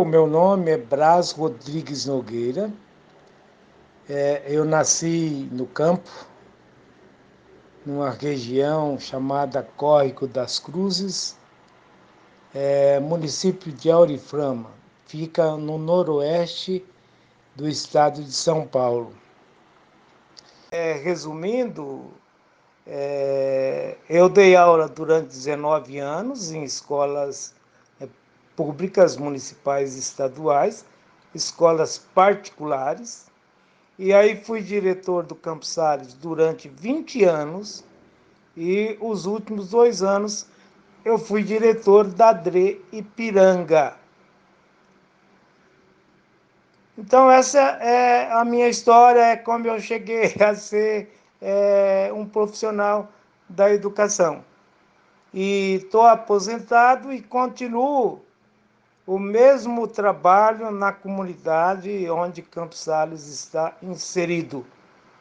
Meu nome é Brás Rodrigues Nogueira. Eu nasci no campo, numa região chamada Córrego das Cruzes, município de Auriflama. Fica no noroeste do estado de São Paulo. Resumindo, eu dei aula durante 19 anos em escolas públicas, municipais e estaduais, escolas particulares. E aí fui diretor do Campos Sales durante 20 anos e os últimos 2 anos eu fui diretor da DRE Ipiranga. Então essa é a minha história, é como eu cheguei a ser um profissional da educação. E estou aposentado e continuo o mesmo trabalho na comunidade onde Campos Sales está inserido.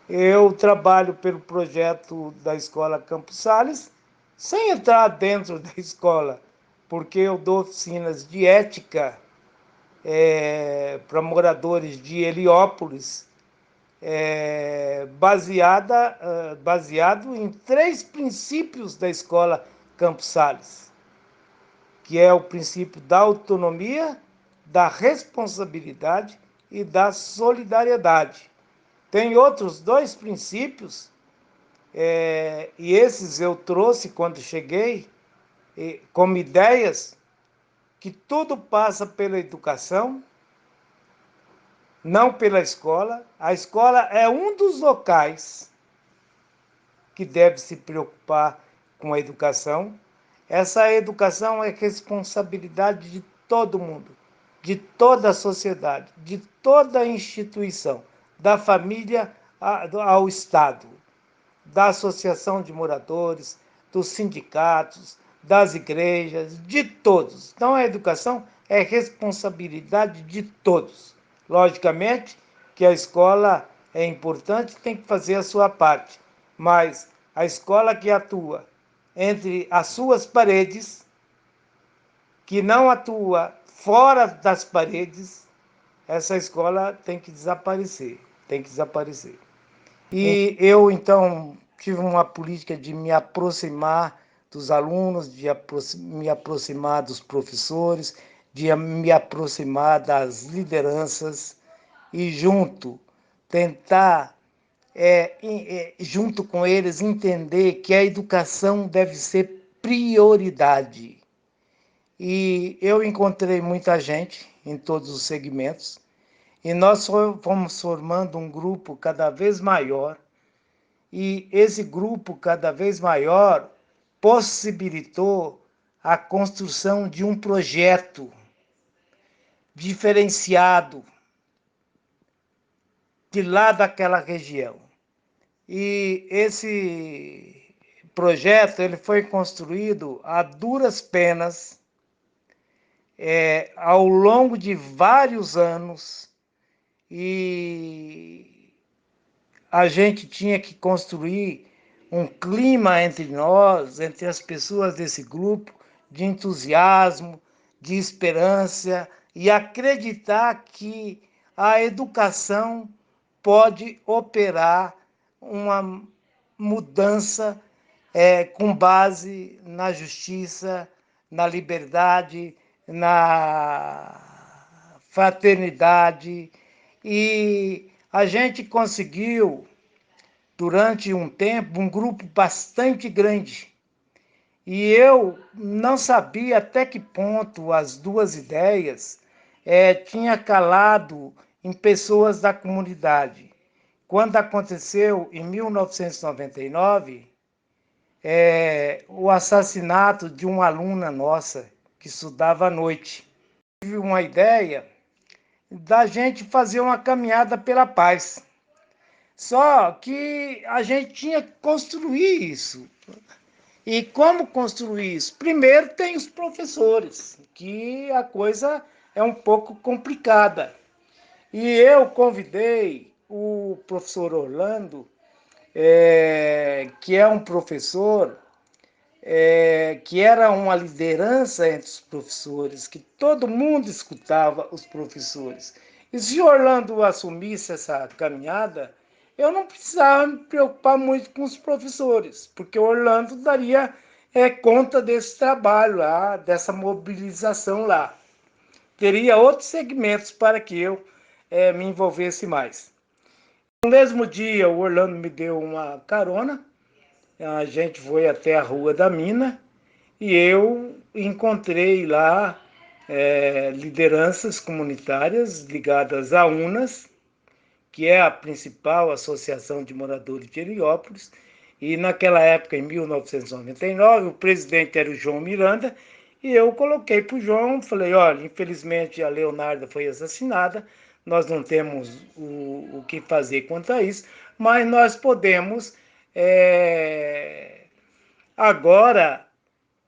Eu trabalho pelo projeto da Escola Campos Sales, sem entrar dentro da escola, porque eu dou oficinas de ética para moradores de Heliópolis, baseado em 3 princípios da Escola Campos Sales, que é o princípio da autonomia, da responsabilidade e da solidariedade. Tem outros 2 princípios, e esses eu trouxe quando cheguei, como ideias, que tudo passa pela educação, não pela escola. A escola é um dos locais que deve se preocupar com a educação. Essa educação é responsabilidade de todo mundo, de toda a sociedade, de toda a instituição, da família ao Estado, da associação de moradores, dos sindicatos, das igrejas, de todos. Então a educação é responsabilidade de todos. Logicamente que a escola é importante, tem que fazer a sua parte, mas a escola que atua entre as suas paredes, que não atua fora das paredes, essa escola tem que desaparecer, tem que desaparecer. E eu, então, tive uma política de me aproximar dos alunos, de me aproximar dos professores, de me aproximar das lideranças e tentar, junto com eles, entender que a educação deve ser prioridade. E eu encontrei muita gente em todos os segmentos, e nós fomos formando um grupo cada vez maior, e esse grupo cada vez maior possibilitou a construção de um projeto diferenciado de lá daquela região. E esse projeto ele foi construído a duras penas, ao longo de vários anos, e a gente tinha que construir um clima entre nós, entre as pessoas desse grupo, de entusiasmo, de esperança e acreditar que a educação pode operar uma mudança com base na justiça, na liberdade, na fraternidade. E a gente conseguiu, durante um tempo, um grupo bastante grande. E eu não sabia até que ponto as 2 ideias tinham calado em pessoas da comunidade. Quando aconteceu, em 1999, o assassinato de uma aluna nossa, que estudava à noite. Tive uma ideia da gente fazer uma caminhada pela paz. Só que a gente tinha que construir isso. E como construir isso? Primeiro tem os professores, que a coisa é um pouco complicada. E eu convidei o professor Orlando, que é um professor que era uma liderança entre os professores, que todo mundo escutava os professores. E se Orlando assumisse essa caminhada, eu não precisava me preocupar muito com os professores, porque Orlando daria conta desse trabalho lá, dessa mobilização lá. Teria outros segmentos para que eu me envolvesse mais. No mesmo dia, o Orlando me deu uma carona, a gente foi até a Rua da Mina e eu encontrei lá lideranças comunitárias ligadas à UNAS, que é a principal associação de moradores de Heliópolis, e naquela época, em 1999, o presidente era o João Miranda, e eu coloquei para o João, falei, olha, infelizmente a Leonarda foi assassinada, nós não temos o que fazer quanto a isso, mas nós podemos agora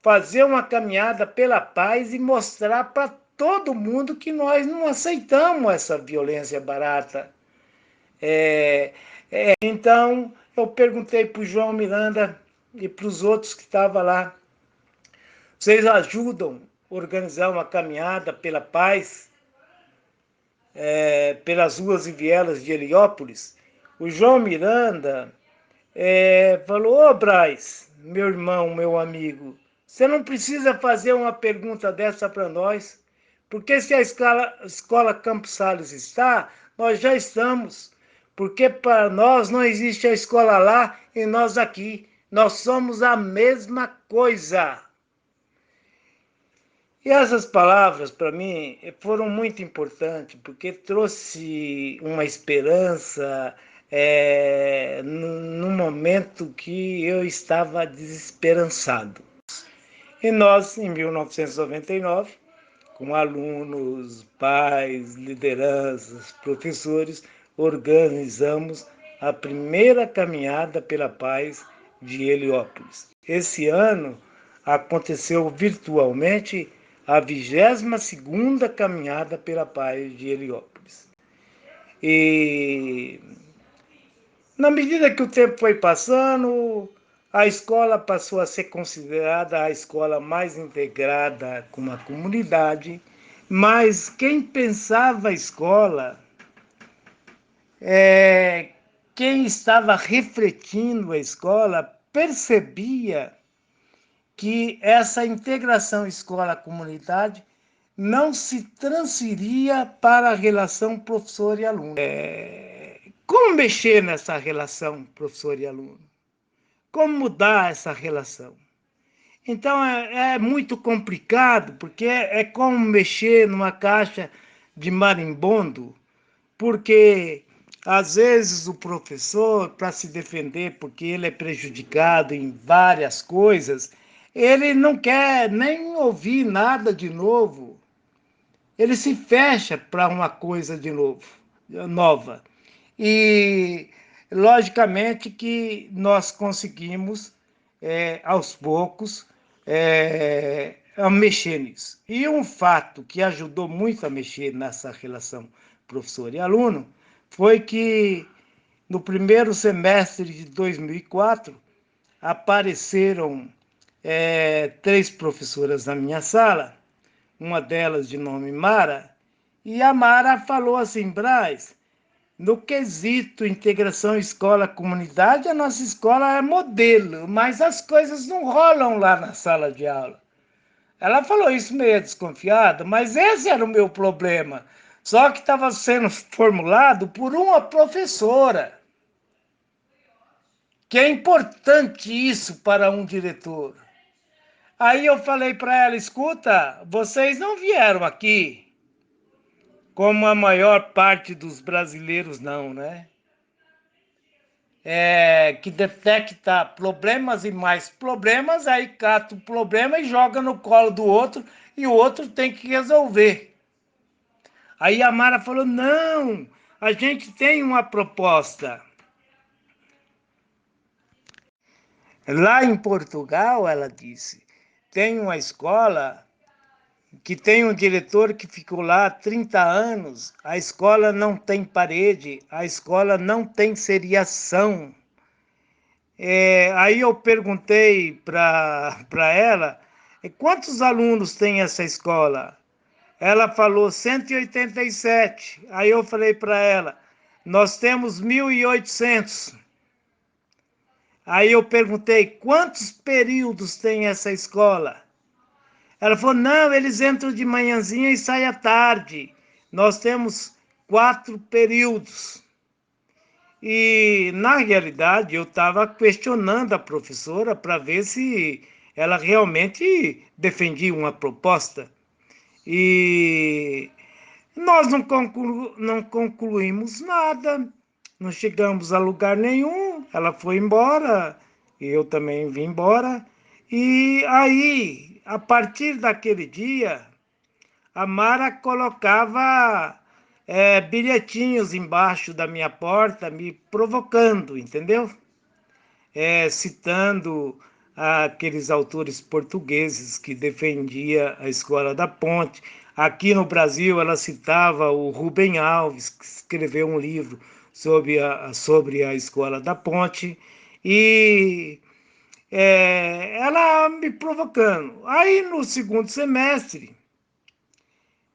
fazer uma caminhada pela paz e mostrar para todo mundo que nós não aceitamos essa violência barata. Então, eu perguntei para o João Miranda e para os outros que estavam lá, vocês ajudam a organizar uma caminhada pela paz, pelas ruas e vielas de Heliópolis? O João Miranda falou, ô Braz, meu irmão, meu amigo, você não precisa fazer uma pergunta dessa para nós, porque se a escola Campos Sales está, nós já estamos. Porque para nós não existe a escola lá e nós aqui. Nós somos a mesma coisa. E essas palavras, para mim, foram muito importantes, porque trouxe uma esperança no momento que eu estava desesperançado. E nós, em 1999, com alunos, pais, lideranças, professores, organizamos a primeira caminhada pela paz de Heliópolis. Esse ano aconteceu virtualmente a 22ª caminhada pela paz de Heliópolis. E na medida que o tempo foi passando, a escola passou a ser considerada a escola mais integrada com a comunidade, mas quem pensava a escola, quem estava refletindo a escola, percebia que essa integração escola-comunidade não se transferia para a relação professor e aluno. Como mexer nessa relação professor e aluno? Como mudar essa relação? Então é muito complicado, porque é como mexer numa caixa de marimbondo, porque às vezes o professor, para se defender, porque ele é prejudicado em várias coisas, ele não quer nem ouvir nada de novo. Ele se fecha para uma coisa de novo, nova. E, logicamente, que nós conseguimos, aos poucos, a mexer nisso. E um fato que ajudou muito a mexer nessa relação professor e aluno foi que, no primeiro semestre de 2004, apareceram 3 professoras na minha sala, uma delas de nome Mara, e a Mara falou assim, Braz, no quesito integração escola-comunidade, a nossa escola é modelo, mas as coisas não rolam lá na sala de aula. Ela falou isso meio desconfiada, mas esse era o meu problema. Só que estava sendo formulado por uma professora. Que é importante isso para um diretor. Aí eu falei para ela, escuta, vocês não vieram aqui, como a maior parte dos brasileiros não, né? Que detecta problemas e mais problemas, aí cata o problema e joga no colo do outro, e o outro tem que resolver. Aí a Mara falou, não, a gente tem uma proposta. Lá em Portugal, ela disse, tem uma escola que tem um diretor que ficou lá há 30 anos, a escola não tem parede, a escola não tem seriação. Aí eu perguntei para ela, quantos alunos tem essa escola? Ela falou 187. Aí eu falei para ela, nós temos 1.800. Aí eu perguntei, quantos períodos tem essa escola? Ela falou, não, eles entram de manhãzinha e saem à tarde. Nós temos 4 períodos. E, na realidade, eu estava questionando a professora para ver se ela realmente defendia uma proposta. E nós não concluímos nada, não chegamos a lugar nenhum. Ela foi embora, eu também vim embora. E aí, a partir daquele dia, a Mara colocava bilhetinhos embaixo da minha porta, me provocando, entendeu? Citando aqueles autores portugueses que defendia a Escola da Ponte. Aqui no Brasil, ela citava o Rubem Alves, que escreveu um livro sobre a Escola da Ponte, e ela me provocando. Aí, no segundo semestre,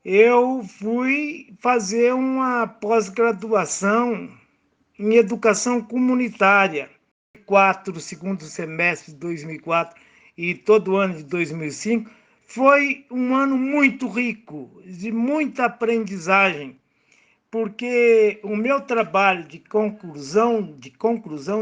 eu fui fazer uma pós-graduação em educação comunitária. Segundo semestre de 2004 e todo o ano de 2005, foi um ano muito rico, de muita aprendizagem, porque o meu trabalho de conclusão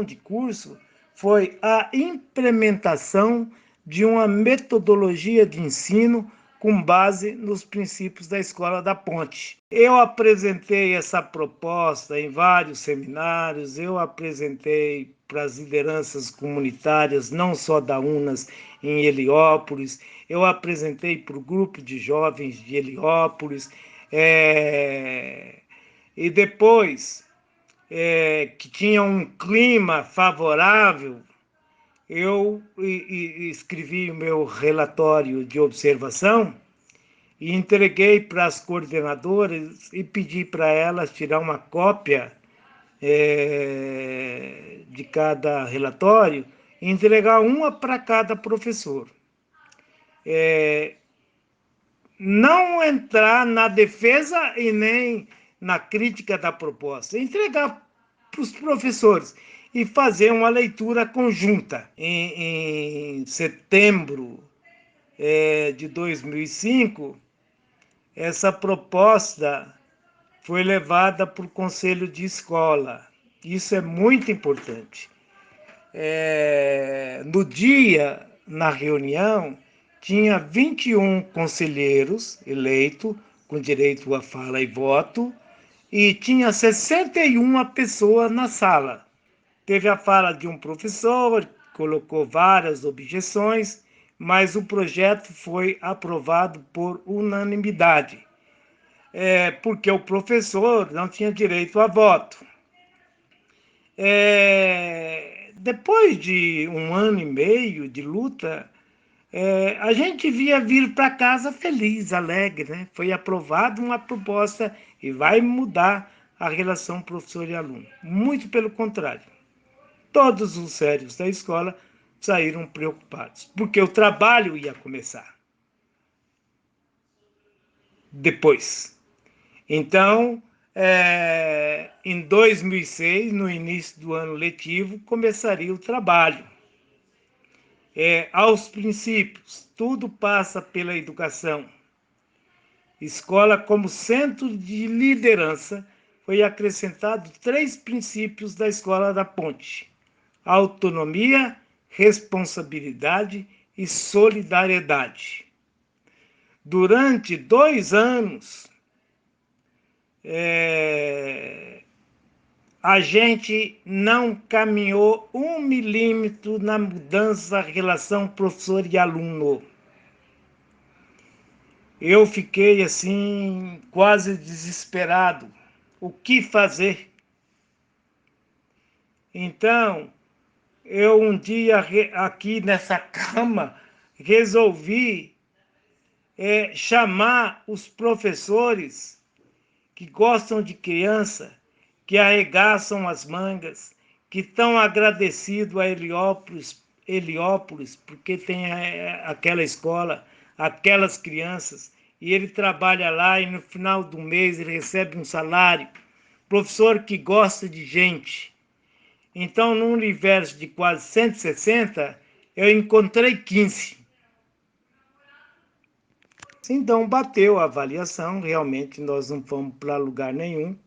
de curso foi a implementação de uma metodologia de ensino com base nos princípios da Escola da Ponte. Eu apresentei essa proposta em vários seminários, eu apresentei para as lideranças comunitárias, não só da UNAS em Heliópolis, eu apresentei para o grupo de jovens de Heliópolis, e depois que tinha um clima favorável, eu escrevi o meu relatório de observação e entreguei para as coordenadoras e pedi para elas tirar uma cópia de cada relatório e entregar uma para cada professor. Não entrar na defesa e nem na crítica da proposta, entregar para os professores e fazer uma leitura conjunta. Em setembro de 2005, essa proposta foi levada para o Conselho de Escola. Isso é muito importante. No dia, na reunião, tinha 21 conselheiros eleitos, com direito a fala e voto, e tinha 61 pessoas na sala. Teve a fala de um professor, colocou várias objeções, mas o projeto foi aprovado por unanimidade, porque o professor não tinha direito a voto. Depois de um ano e meio de luta, a gente via vir para casa feliz, alegre, né? Foi aprovada uma proposta e vai mudar a relação professor e aluno. Muito pelo contrário. Todos os sérios da escola saíram preocupados, porque o trabalho ia começar depois. Então, em 2006, no início do ano letivo, começaria o trabalho. Aos princípios, tudo passa pela educação. Escola como centro de liderança, foi acrescentado 3 princípios da Escola da Ponte: autonomia, responsabilidade e solidariedade. Durante 2 anos, a gente não caminhou 1 milímetro na mudança da relação professor e aluno. Eu fiquei assim, quase desesperado. O que fazer? Então, eu um dia aqui nessa cama resolvi chamar os professores que gostam de criança, que arregaçam as mangas, que estão agradecidos a Heliópolis, porque tem aquela escola, aquelas crianças, e ele trabalha lá e no final do mês ele recebe um salário. Professor que gosta de gente. Então, no universo de quase 160, eu encontrei 15. Então, bateu a avaliação, realmente nós não fomos para lugar nenhum.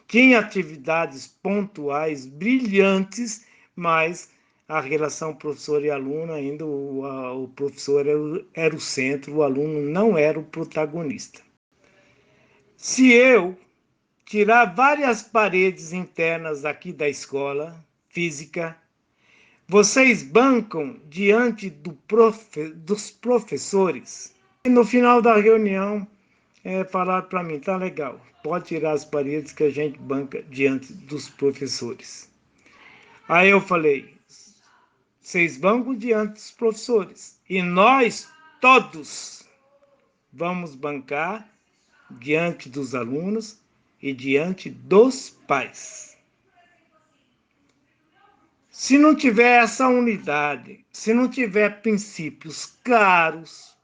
Tinha atividades pontuais, brilhantes, mas a relação professor e aluno, ainda o professor era o centro, o aluno não era o protagonista. Se eu tirar várias paredes internas aqui da escola física, vocês bancam diante dos professores. E no final da reunião, falaram para mim, tá legal, pode tirar as paredes que a gente banca diante dos professores. Aí eu falei, vocês bancam diante dos professores e nós todos vamos bancar diante dos alunos e diante dos pais. Se não tiver essa unidade, se não tiver princípios claros,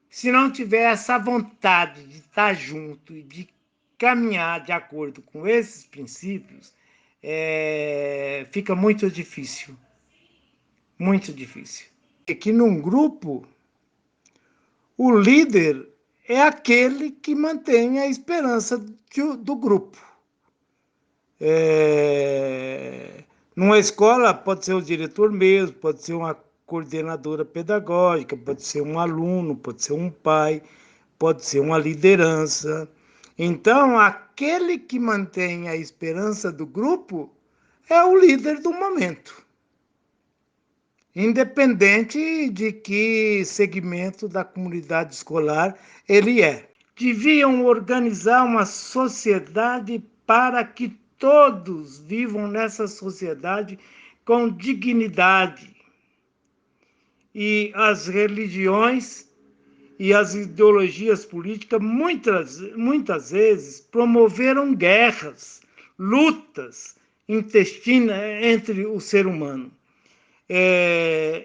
se não tiver essa vontade de estar junto e de caminhar de acordo com esses princípios, fica muito difícil. Muito difícil. E que num grupo, o líder é aquele que mantém a esperança do grupo. Numa escola, pode ser o diretor mesmo, pode ser uma coordenadora pedagógica, pode ser um aluno, pode ser um pai, pode ser uma liderança. Então, aquele que mantém a esperança do grupo é o líder do momento, independente de que segmento da comunidade escolar ele é. Deviam organizar uma sociedade para que todos vivam nessa sociedade com dignidade. E as religiões e as ideologias políticas muitas vezes promoveram guerras, lutas intestinas entre o ser humano.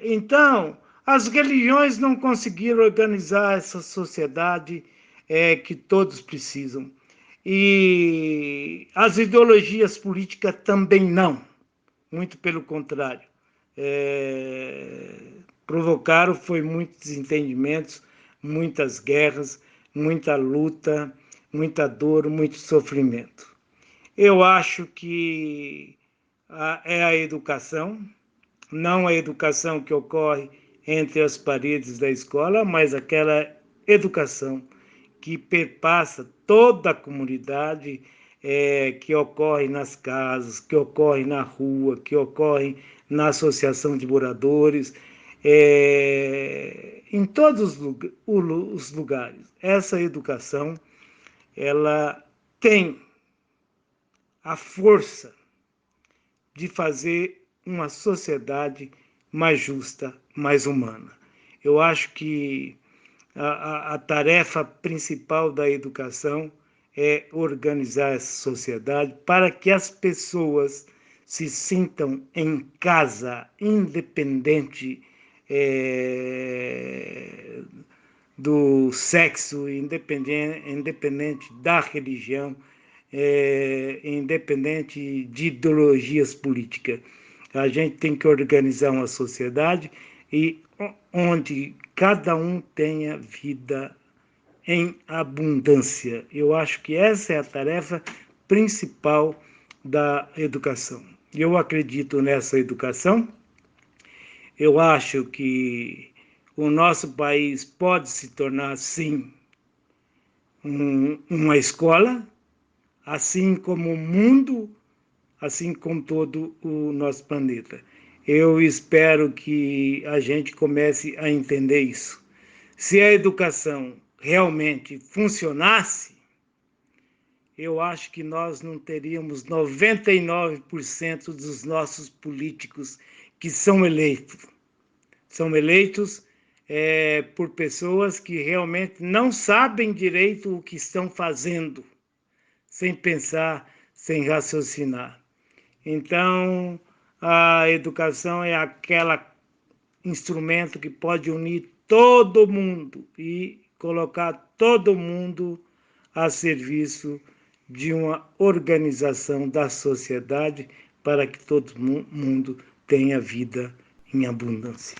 Então, as religiões não conseguiram organizar essa sociedade que todos precisam. E as ideologias políticas também não, muito pelo contrário. Provocaram foi muitos desentendimentos, muitas guerras, muita luta, muita dor, muito sofrimento. Eu acho que é a educação, não a educação que ocorre entre as paredes da escola, mas aquela educação que perpassa toda a comunidade, que ocorre nas casas, que ocorre na rua, que ocorre na associação de moradores, em todos os lugares. Essa educação, ela tem a força de fazer uma sociedade mais justa, mais humana. Eu acho que a tarefa principal da educação é organizar essa sociedade para que as pessoas se sintam em casa, independente do sexo, independente da religião, independente de ideologias políticas. A gente tem que organizar uma sociedade onde cada um tenha vida em abundância. Eu acho que essa é a tarefa principal da educação. Eu acredito nessa educação. Eu acho que o nosso país pode se tornar, sim, uma escola, assim como o mundo, assim como todo o nosso planeta. Eu espero que a gente comece a entender isso. Se a educação realmente funcionasse, eu acho que nós não teríamos 99% dos nossos políticos que são eleitos. São eleitos por pessoas que realmente não sabem direito o que estão fazendo, sem pensar, sem raciocinar. Então, a educação é aquele instrumento que pode unir todo mundo e colocar todo mundo a serviço de uma organização da sociedade para que todo mundo tenha vida em abundância.